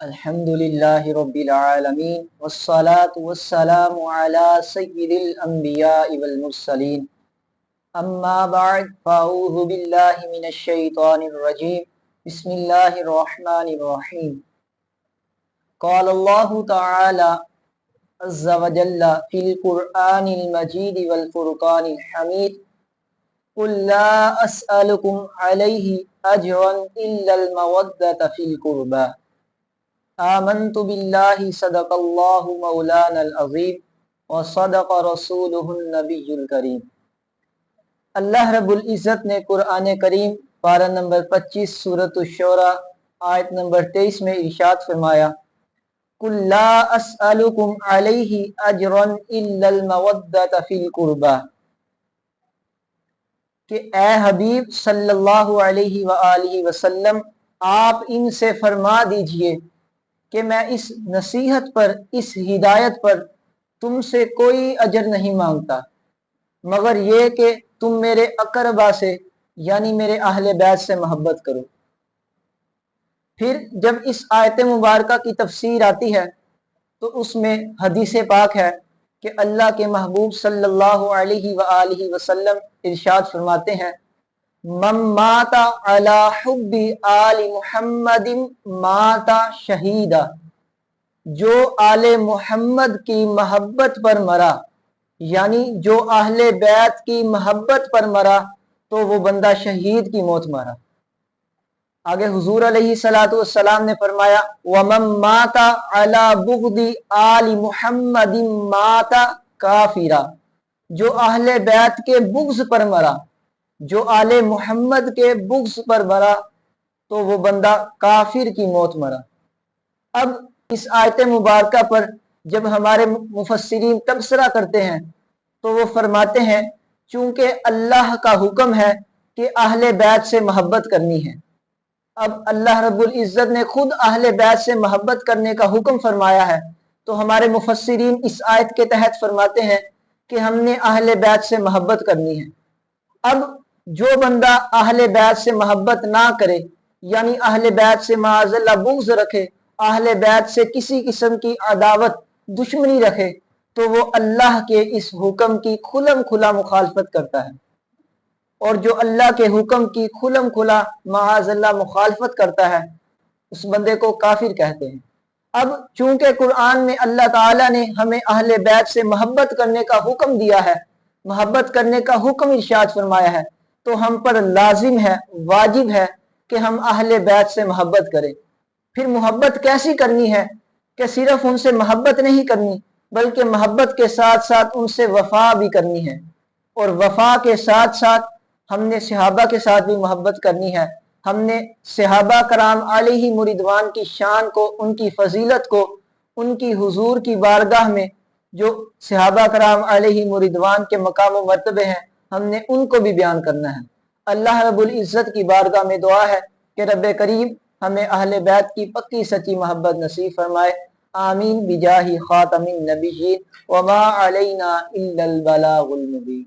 الحمدللہ رب العالمین والصلاة والسلام علی سید الانبیاء والمرسلین اما بعد فاعوذ باللہ من الشیطان الرجیم بسم اللہ الرحمن الرحیم قال اللہ تعالی عز وجل فی القرآن المجید والفرقان الحمید قل لا اسألکم علیہ اجرا الا المودۃ فی القربى آمنت باللہ صدق اللہ مولانا العظیم وصدق رسولہ النبی الکریم۔ اللہ رب العزت نے قرآن کریم پارہ نمبر 25 سورۃ الشورى آیت نمبر 23 میں ارشاد فرمایا قل لا اسألکم علیہ اجرا الا المودۃ فی القربى، کہ اے حبیب صلی اللہ علیہ وآلہ وسلم آپ ان سے فرما دیجئے کہ میں اس نصیحت پر، اس ہدایت پر تم سے کوئی اجر نہیں مانگتا مگر یہ کہ تم میرے اقربا سے یعنی میرے اہل بیت سے محبت کرو۔ پھر جب اس آیت مبارکہ کی تفسیر آتی ہے تو اس میں حدیث پاک ہے کہ اللہ کے محبوب صلی اللہ علیہ وآلہ وسلم ارشاد فرماتے ہیں من مات علی حب آل محمد مات شہیدا، جو آل محمد کی محبت پر مرا یعنی جو اہل بیت کی محبت پر مرا تو وہ بندہ شہید کی موت مرا۔ آگے حضور علیہ السلام نے فرمایا ومن مات علی بغض آل محمد مات کافرا، جو اہل بیت کے بغض پر مرا، جو آل محمد کے بغض پر مرا تو وہ بندہ کافر کی موت مرا۔ اب اس آیت مبارکہ پر جب ہمارے مفسرین تبصرہ کرتے ہیں تو وہ فرماتے ہیں چونکہ اللہ کا حکم ہے کہ اہل بیت سے محبت کرنی ہے، اب اللہ رب العزت نے خود اہل بیت سے محبت کرنے کا حکم فرمایا ہے تو ہمارے مفسرین اس آیت کے تحت فرماتے ہیں کہ ہم نے اہل بیت سے محبت کرنی ہے۔ اب جو بندہ اہل بیت سے محبت نہ کرے یعنی اہل بیت سے معاذ اللہ بغض رکھے، اہل بیت سے کسی قسم کی عداوت دشمنی رکھے تو وہ اللہ کے اس حکم کی کھلم کھلا مخالفت کرتا ہے، اور جو اللہ کے حکم کی کھلم کھلا معاذ اللہ مخالفت کرتا ہے اس بندے کو کافر کہتے ہیں۔ اب چونکہ قرآن میں اللہ تعالیٰ نے ہمیں اہل بیت سے محبت کرنے کا حکم دیا ہے، محبت کرنے کا حکم ارشاد فرمایا ہے، تو ہم پر لازم ہے، واجب ہے کہ ہم اہل بیت سے محبت کریں۔ پھر محبت کیسی کرنی ہے کہ صرف ان سے محبت نہیں کرنی بلکہ محبت کے ساتھ ساتھ ان سے وفا بھی کرنی ہے، اور وفا کے ساتھ ساتھ ہم نے صحابہ کے ساتھ بھی محبت کرنی ہے۔ ہم نے صحابہ کرام علیہ رضوان کی شان کو، ان کی فضیلت کو، ان کی حضور کی بارگاہ میں جو صحابہ کرام علیہ رضوان کے مقام و مرتبے ہیں ہم نے ان کو بھی بیان کرنا ہے۔ اللہ رب العزت کی بارگاہ میں دعا ہے کہ رب کریم ہمیں اہل بیت کی پکی سچی محبت نصیب فرمائے، آمین بجاہ خاتم النبیین وما علینا الا البلاغ المبین۔